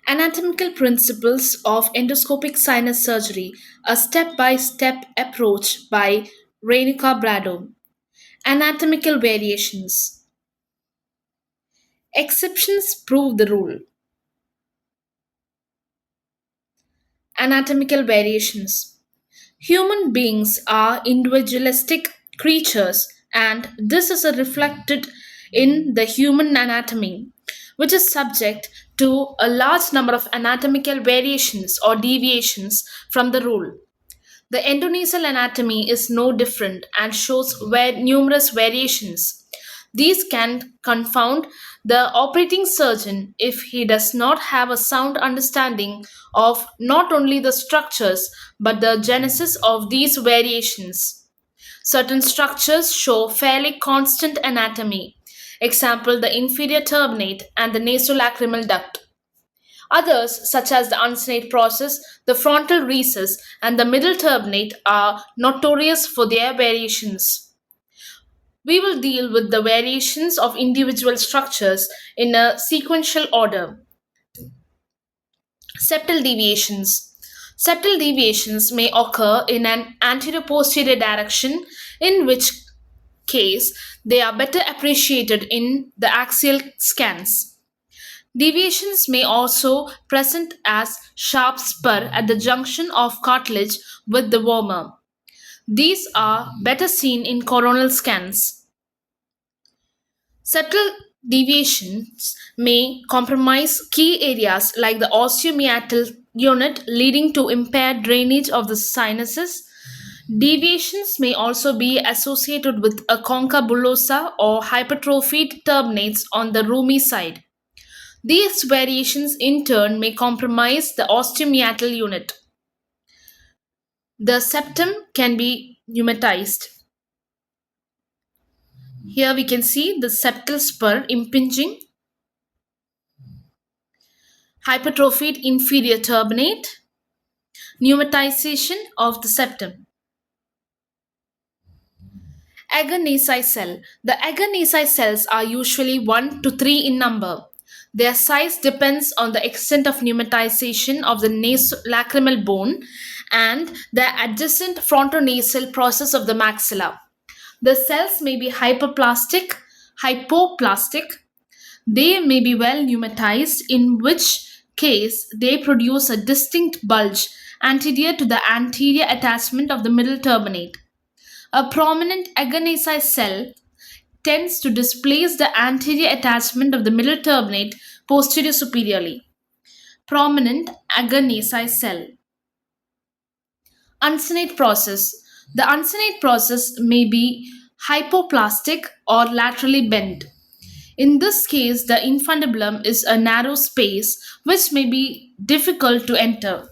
Anatomical Principles of Endoscopic Sinus Surgery, a step by step approach by Renuka Bradoo. Anatomical Variations. Exceptions prove the rule. Anatomical Variations. Human beings are individualistic creatures, and this is reflected in the human anatomy, which is subject to a large number of anatomical variations or deviations from the rule. The endonasal anatomy is no different and shows numerous variations. These can confound the operating surgeon if he does not have a sound understanding of not only the structures but the genesis of these variations. Certain structures show fairly constant anatomy. Example, the inferior turbinate and the nasolacrimal duct. Others, such as the uncinate process, the frontal recess, and the middle turbinate, are notorious for their variations. We will deal with the variations of individual structures in a sequential order. Septal deviations. Septal deviations may occur in an anterior posterior direction, in which case they are better appreciated in the axial scans. Deviations may also present as sharp spur at the junction of cartilage with the vomer. These are better seen in coronal scans. Septal deviations may compromise key areas like the osteomeatal unit, leading to impaired drainage of the sinuses. Deviations may also be associated with a concha bullosa or hypertrophied turbinates on the roomy side. These variations in turn may compromise the osteomeatal unit. The septum can be pneumatized. Here we can see the septal spur impinging, hypertrophied inferior turbinate, pneumatization of the septum. Agar cell. The agar cells are usually 1 to 3 in number. Their size depends on the extent of pneumatization of the nasolacrimal bone and the adjacent frontonasal process of the maxilla. The cells may be hypoplastic. They may be well pneumatized, in which case they produce a distinct bulge anterior to the anterior attachment of the middle turbinate. A prominent agar cell tends to displace the anterior attachment of the middle turbinate posterior superiorly. Prominent agar cell. Uncinate process. The uncinate process may be hypoplastic or laterally bent. In this case, the infundibulum is a narrow space which may be difficult to enter.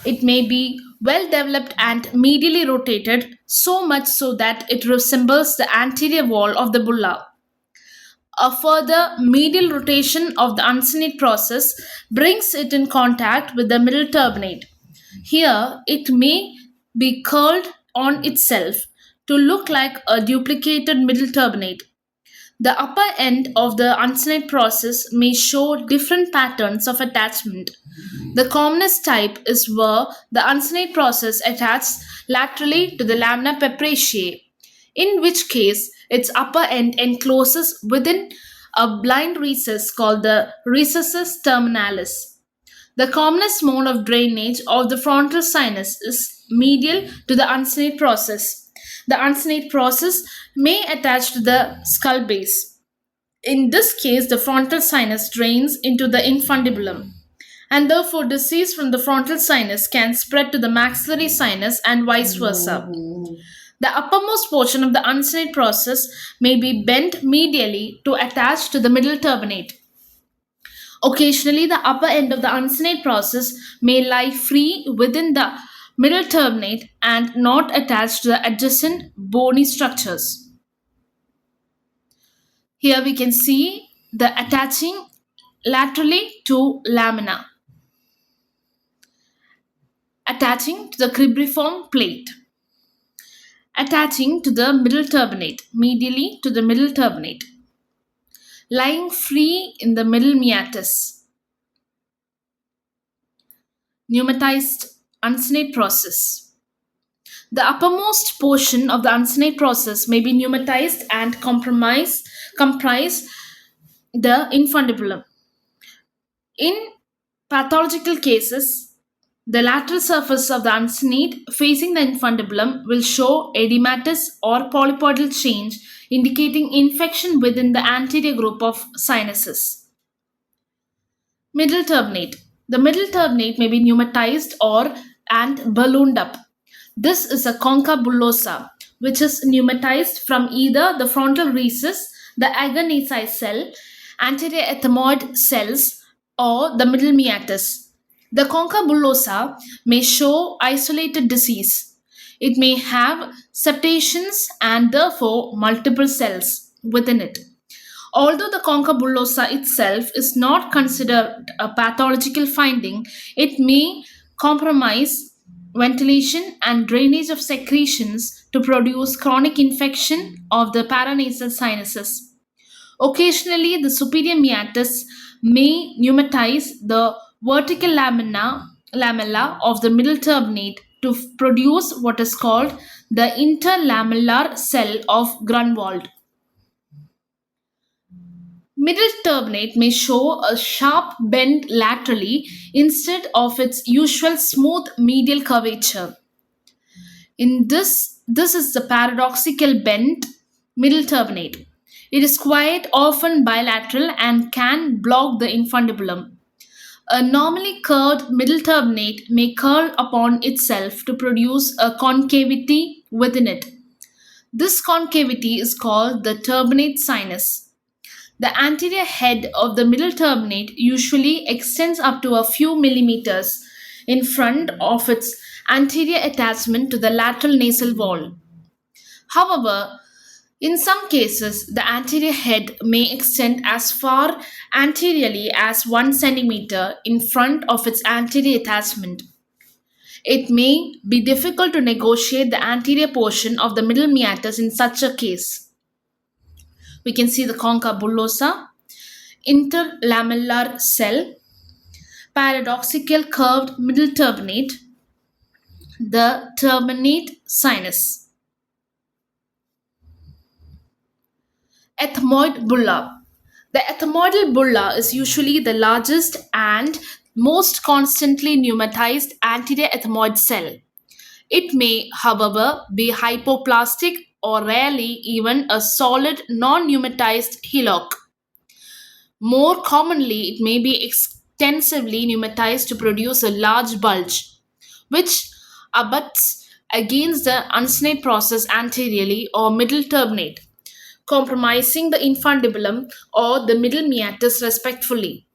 It may be well developed and medially rotated, so much so that it resembles the anterior wall of the bulla. A further medial rotation of the uncinate process brings it in contact with the middle turbinate. Here, it may be curled on itself to look like a duplicated middle turbinate. The upper end of the uncinate process may show different patterns of attachment. The commonest type is where the uncinate process attaches laterally to the lamina pepraceae, in which case its upper end encloses within a blind recess called the recessus terminalis. The commonest mode of drainage of the frontal sinus is medial to the uncinate process. The uncinate process may attach to the skull base. In this case, the frontal sinus drains into the infundibulum, and therefore disease from the frontal sinus can spread to the maxillary sinus and vice versa. The uppermost portion of the uncinate process may be bent medially to attach to the middle turbinate. Occasionally, the upper end of the uncinate process may lie free within the middle turbinate and not attached to the adjacent bony structures. Here we can see the attaching laterally to lamina, attaching to the cribriform plate, attaching to the middle turbinate, medially to the middle turbinate, lying free in the middle meatus. pneumatized uncinate process. The uppermost portion of the uncinate process may be pneumatized and comprise the infundibulum. In pathological cases, the lateral surface of the uncinate facing the infundibulum will show edematous or polypoidal change indicating infection within the anterior group of sinuses. Middle turbinate. The middle turbinate may be pneumatized or and ballooned up. This is a concha bullosa, which is pneumatized from either the frontal rhesus, the agar cell, anterior ethmoid cells, or the middle meatus. The concha bullosa may show isolated disease. It may have septations and therefore multiple cells within it. Although the concha bullosa itself is not considered a pathological finding, it may compromise ventilation and drainage of secretions to produce chronic infection of the paranasal sinuses. Occasionally, the superior meatus may pneumatize the vertical lamella of the middle turbinate to produce what is called the interlamellar cell of Grunwald. Middle turbinate may show a sharp bend laterally instead of its usual smooth medial curvature. This is the paradoxical bent middle turbinate. It is quite often bilateral and can block the infundibulum. A normally curved middle turbinate may curl upon itself to produce a concavity within it. This concavity is called the turbinate sinus. The anterior head of the middle turbinate usually extends up to a few millimeters in front of its anterior attachment to the lateral nasal wall. However, in some cases, the anterior head may extend as far anteriorly as 1 centimeter in front of its anterior attachment. It may be difficult to negotiate the anterior portion of the middle meatus in such a case. We can see the concha bullosa, interlamellar cell, paradoxical curved middle turbinate, the turbinate sinus. Ethmoid bulla. The ethmoidal bulla is usually the largest and most constantly pneumatized anterior ethmoid cell. It may, however, be hypoplastic or rarely even a solid non pneumatized hillock. More commonly, it may be extensively pneumatized to produce a large bulge, which abuts against the uncinate process anteriorly or middle turbinate, compromising the infundibulum or the middle meatus respectively.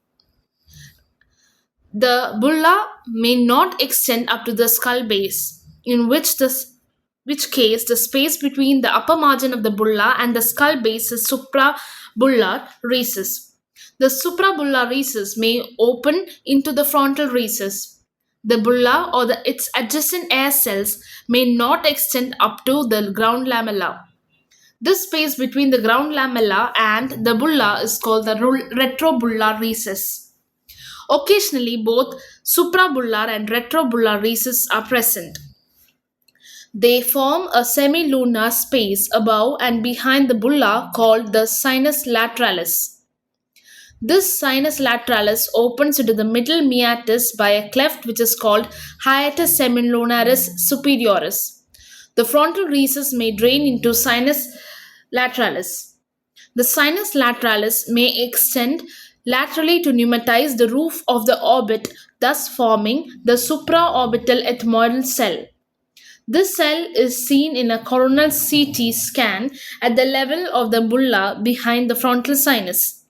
The bulla may not extend up to the skull base, which case the space between the upper margin of the bulla and the skull base is suprabullar recess. The suprabullar recess may open into the frontal recess. The bulla or its adjacent air cells may not extend up to the ground lamella. This space between the ground lamella and the bulla is called the retrobullar recess. Occasionally, both suprabullar and retrobullar recesses are present. They form a semilunar space above and behind the bulla called the sinus lateralis. This sinus lateralis opens into the middle meatus by a cleft which is called hiatus semilunaris superioris. The frontal recess may drain into sinus lateralis. The sinus lateralis may extend laterally to pneumatize the roof of the orbit, thus forming the supraorbital ethmoidal cell. This cell is seen in a coronal CT scan at the level of the bulla behind the frontal sinus.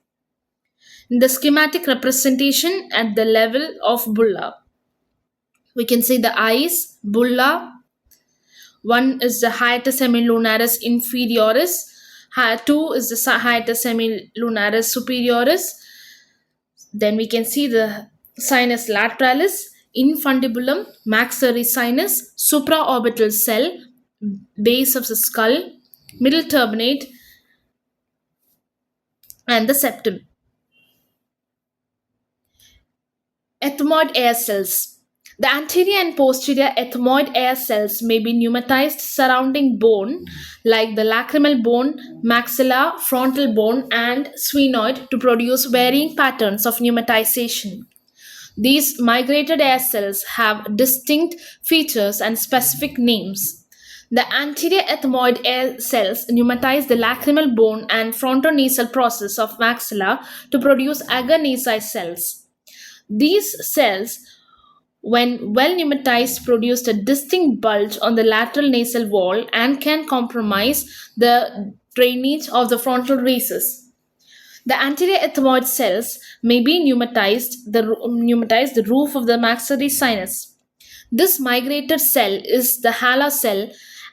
In the schematic representation at the level of bulla, we can see the eyes, bulla. One is the hiatus semilunaris inferioris. Two is the hiatus semilunaris superioris. Then we can see the sinus lateralis, infundibulum, maxillary sinus, supraorbital cell, base of the skull, middle turbinate, and the septum. Ethmoid air cells. The anterior and posterior ethmoid air cells may be pneumatized surrounding bone like the lacrimal bone, maxilla, frontal bone, and sphenoid to produce varying patterns of pneumatization. These migrated air cells have distinct features and specific names. The anterior ethmoid air cells pneumatize the lacrimal bone and frontonasal process of maxilla to produce agonasal cells. These cells, when well pneumatized, produce a distinct bulge on the lateral nasal wall and can compromise the drainage of the frontal recess. The anterior ethmoid cells may be pneumatized the roof of the maxillary sinus. This migrated cell is the hala cell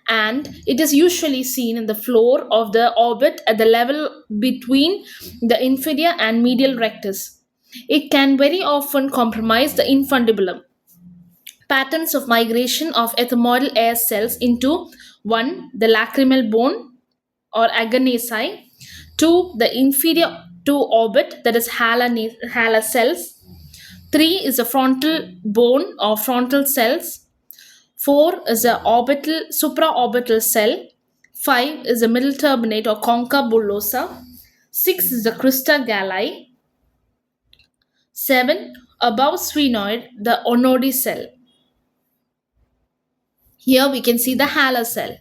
and it is usually seen in the floor of the orbit at the level between the inferior and medial rectus. It can very often compromise the infundibulum. Patterns of migration of ethmoidal air cells into 1. The lacrimal bone or agonasi, 2. The inferior to orbit, that is hala cells, 3 is the frontal bone or frontal cells, 4 is the orbital supraorbital cell, 5 is the middle turbinate or concha bullosa, 6 is the crista galli, 7 above sphenoid the onodi cell. Here we can see the hala cell.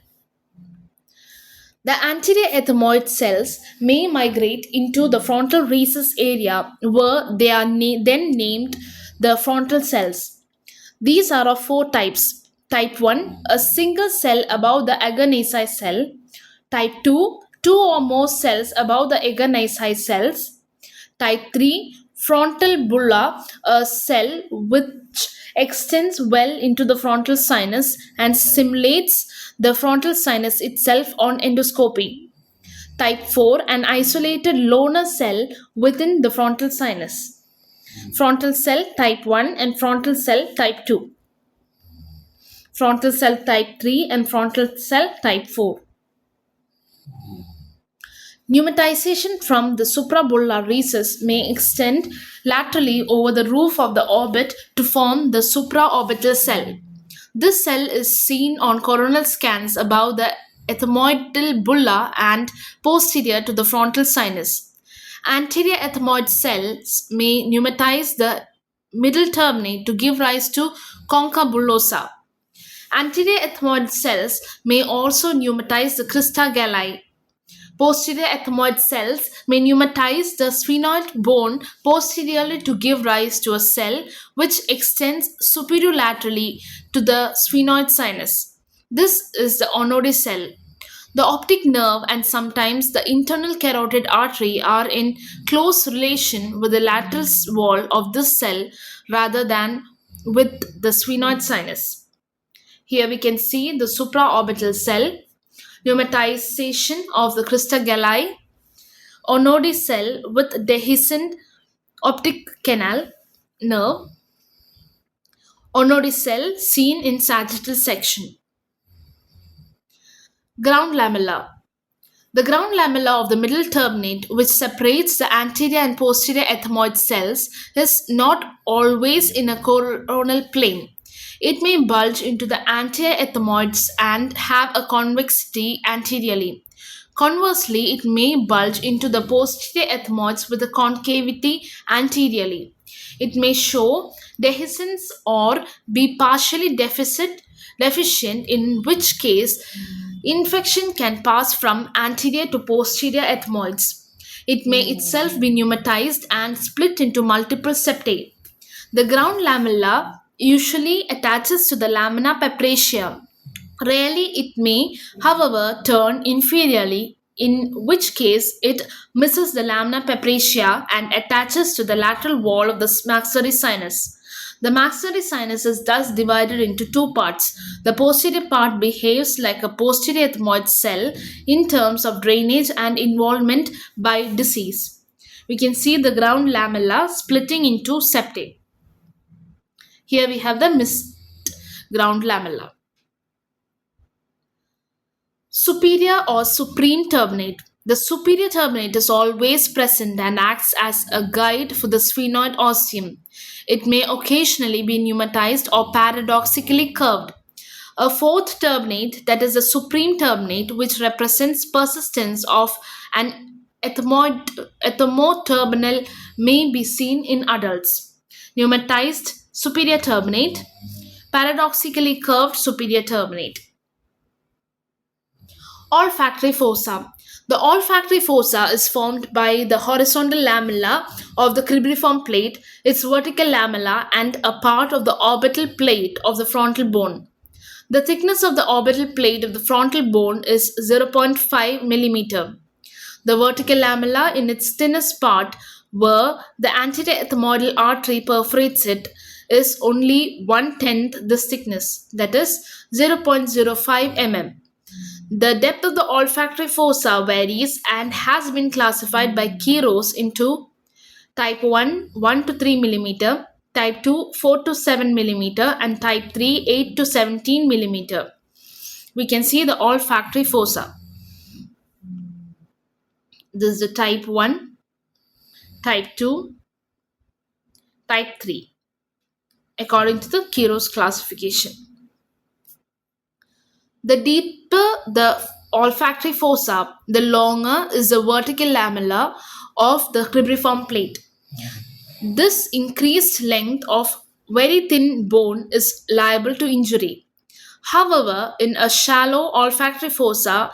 The anterior ethmoid cells may migrate into the frontal recess area where they are then named the frontal cells. These are of four types. Type 1, a single cell above the agonized cell. Type 2, two or more cells above the agonized cells. Type 3, frontal bulla, a cell which extends well into the frontal sinus and simulates the frontal sinus itself on endoscopy. Type 4, an isolated loner cell within the frontal sinus. Frontal cell type 1 and frontal cell type 2. Frontal cell type 3 and frontal cell type 4. Pneumatization from the suprabullar recess may extend laterally over the roof of the orbit to form the supraorbital cell. This cell is seen on coronal scans above the ethmoidal bulla and posterior to the frontal sinus. Anterior ethmoid cells may pneumatize the middle turbinate to give rise to concha bullosa. Anterior ethmoid cells may also pneumatize the crista galli. Posterior ethmoid cells may pneumatize the sphenoid bone posteriorly to give rise to a cell which extends superolaterally to the sphenoid sinus. This is the Onodi cell. The optic nerve and sometimes the internal carotid artery are in close relation with the lateral wall of this cell rather than with the sphenoid sinus. Here we can see the supraorbital cell, pneumatization of the crista galli, Onodi cell with dehiscent optic canal nerve, Onodi cell seen in sagittal section. Ground lamella. The ground lamella of the middle turbinate, which separates the anterior and posterior ethmoid cells, is not always in a coronal plane. It may bulge into the anterior ethmoids and have a convexity anteriorly. Conversely, it may bulge into the posterior ethmoids with a concavity anteriorly. It may show dehiscence or be partially deficient, in which case infection can pass from anterior to posterior ethmoids. It may itself be pneumatized and split into multiple septae. The ground lamella usually attaches to the lamina pepraceum. Rarely it may, however, turn inferiorly, in which case it misses the lamina pepracea and attaches to the lateral wall of the maxillary sinus. The maxillary sinus is thus divided into two parts. The posterior part behaves like a posterior ethmoid cell in terms of drainage and involvement by disease. We can see the ground lamella splitting into septae. Here we have the missed ground lamella. Superior or supreme turbinate. The superior turbinate is always present and acts as a guide for the sphenoid ostium. It may occasionally be pneumatized or paradoxically curved. A fourth turbinate, that is the supreme turbinate, which represents persistence of an ethmoturbinal, may be seen in adults. Pneumatized superior turbinate, paradoxically curved superior turbinate. Olfactory fossa. The olfactory fossa is formed by the horizontal lamella of the cribriform plate, its vertical lamella, and a part of the orbital plate of the frontal bone. The thickness of the orbital plate of the frontal bone is zero point 0.5 millimeter. The vertical lamella in its thinnest part, where the anterior ethmoidal artery perforates it, is only one tenth this thickness, that is 0.05 mm. The depth of the olfactory fossa varies and has been classified by Quiros into type 1 1 to 3 millimeter, type 2 4 to 7 millimeter, and type 3 8 to 17 millimeter. We can see the olfactory fossa. This is the type 1, type 2, type 3 according to the Quiros classification. The deeper the olfactory fossa, the longer is the vertical lamella of the cribriform plate. This increased length of very thin bone is liable to injury. However, in a shallow olfactory fossa,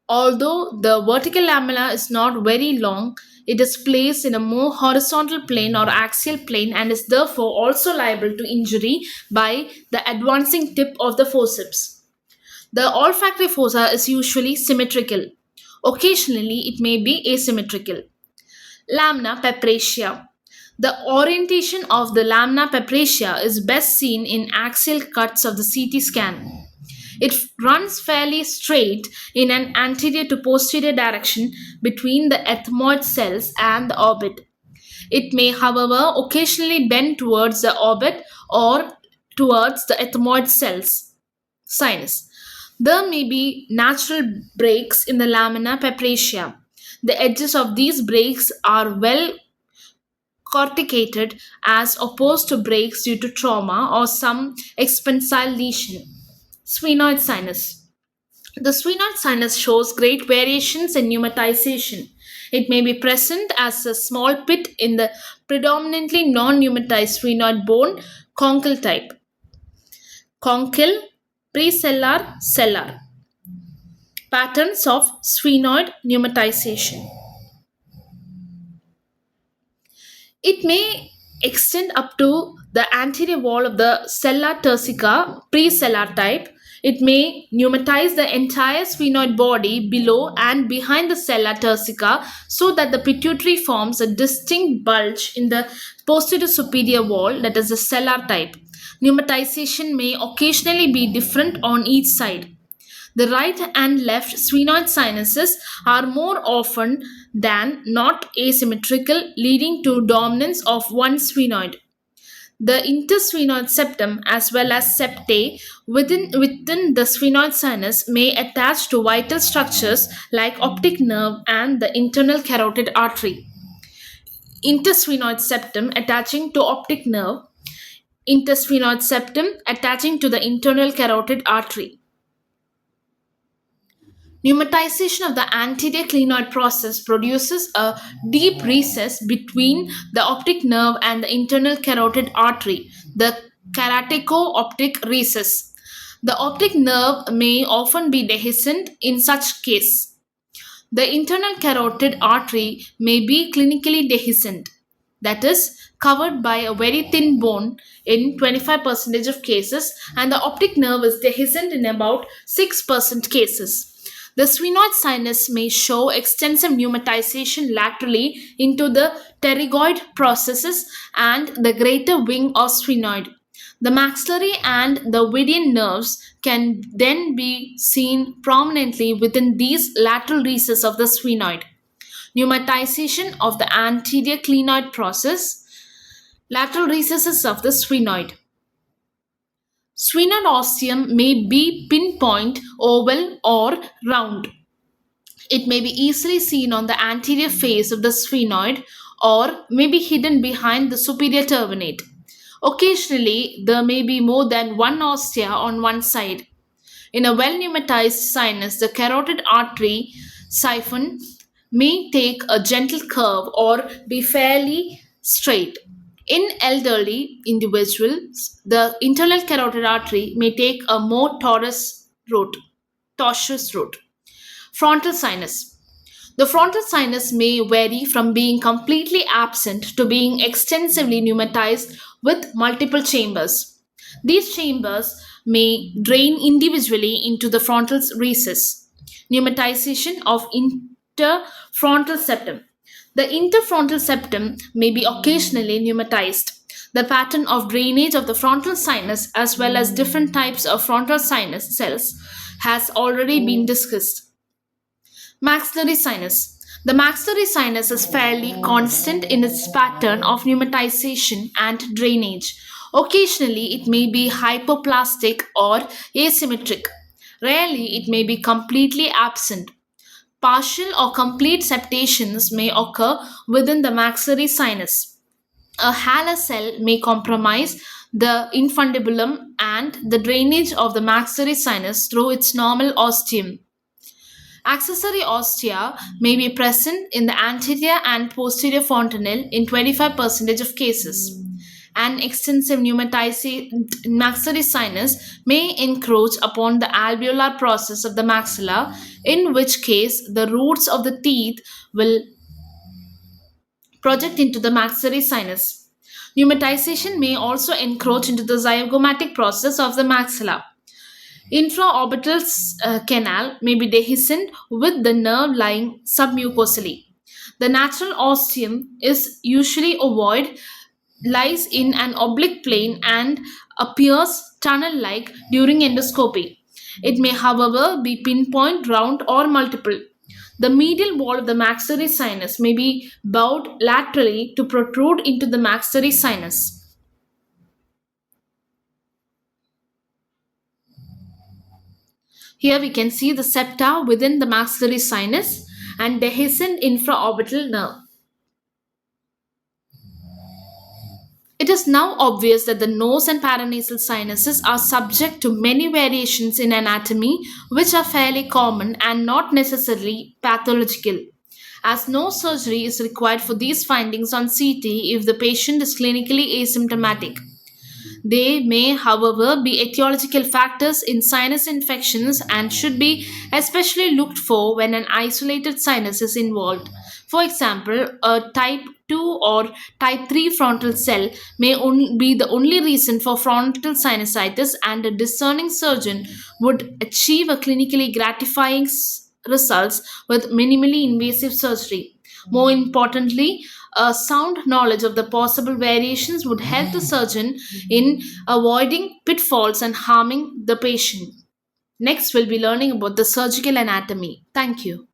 although the vertical lamella is not very long, it is placed in a more horizontal plane or axial plane and is therefore also liable to injury by the advancing tip of the forceps. The olfactory fossa is usually symmetrical. Occasionally, it may be asymmetrical. Lamina pepracia. The orientation of the lamina pepracia is best seen in axial cuts of the CT scan. It runs fairly straight in an anterior to posterior direction between the ethmoid cells and the orbit. It may, however, occasionally bend towards the orbit or towards the ethmoid cells. Sinus. There may be natural breaks in the lamina pepracia. The edges of these breaks are well corticated as opposed to breaks due to trauma or some expensile lesion. Sphenoid sinus. The sphenoid sinus shows great variations in pneumatization. It may be present as a small pit in the predominantly non-pneumatized sphenoid bone, conchal type. Conchal, precellar, cellar. Patterns of sphenoid pneumatization. It may extend up to the anterior wall of the sella turcica, precellar type. It may pneumatize the entire sphenoid body below and behind the sella turcica so that the pituitary forms a distinct bulge in the posterior superior wall, that is the cellar type. Pneumatization may occasionally be different on each side. The right and left sphenoid sinuses are more often than not asymmetrical, leading to dominance of one sphenoid. The intersphenoid septum as well as septae within the sphenoid sinus may attach to vital structures like optic nerve and the internal carotid artery. Intersphenoid septum attaching to optic nerve, intersphenoid septum attaching to the internal carotid artery. Pneumatization of the anterior clinoid process produces a deep recess between the optic nerve and the internal carotid artery, the keratoco-optic recess. The optic nerve may often be dehiscent in such case. The internal carotid artery may be clinically dehiscent, that is, covered by a very thin bone in 25% of cases, and the optic nerve is dehiscent in about 6% cases. The sphenoid sinus may show extensive pneumatization laterally into the pterygoid processes and the greater wing or sphenoid. The maxillary and the Vidian nerves can then be seen prominently within these lateral recesses of the sphenoid. Pneumatization of the anterior clinoid process, lateral recesses of the sphenoid. Sphenoid ostium may be pinpoint, oval, or round. It may be easily seen on the anterior face of the sphenoid or may be hidden behind the superior turbinate. Occasionally, there may be more than one ostia on one side. In a well pneumatized sinus, the carotid artery siphon may take a gentle curve or be fairly straight. In elderly individuals, the internal carotid artery may take a more tortuous route. Frontal sinus. The frontal sinus may vary from being completely absent to being extensively pneumatized with multiple chambers. These chambers may drain individually into the frontal recess. Pneumatization of interfrontal septum. The interfrontal septum may be occasionally pneumatized. The pattern of drainage of the frontal sinus, as well as different types of frontal sinus cells, has already been discussed. Maxillary sinus. The maxillary sinus is fairly constant in its pattern of pneumatization and drainage. Occasionally, it may be hypoplastic or asymmetric. Rarely, it may be completely absent. Partial or complete septations may occur within the maxillary sinus. A Haller cell may compromise the infundibulum and the drainage of the maxillary sinus through its normal ostium. Accessory ostia may be present in the anterior and posterior fontanelle in 25% of cases. An extensive pneumatized maxillary sinus may encroach upon the alveolar process of the maxilla, in which case the roots of the teeth will project into the maxillary sinus. Pneumatization may also encroach into the zygomatic process of the maxilla. Infraorbital canal may be dehiscent with the nerve lying submucosally. The natural ostium is usually ovoid, lies in an oblique plane, and appears tunnel like during endoscopy. It may, however, be pinpoint, round, or multiple. The medial wall of the maxillary sinus may be bowed laterally to protrude into the maxillary sinus. Here we can see the septa within the maxillary sinus and dehiscent infraorbital nerve. It is now obvious that the nose and paranasal sinuses are subject to many variations in anatomy which are fairly common and not necessarily pathological, as no surgery is required for these findings on CT if the patient is clinically asymptomatic. They may, however, be etiological factors in sinus infections and should be especially looked for when an isolated sinus is involved. For example, a type 2 or type 3 frontal cell may be the only reason for frontal sinusitis, and a discerning surgeon would achieve a clinically gratifying results with minimally invasive surgery. More importantly, a sound knowledge of the possible variations would help the surgeon in avoiding pitfalls and harming the patient. Next, we'll be learning about the surgical anatomy. Thank you.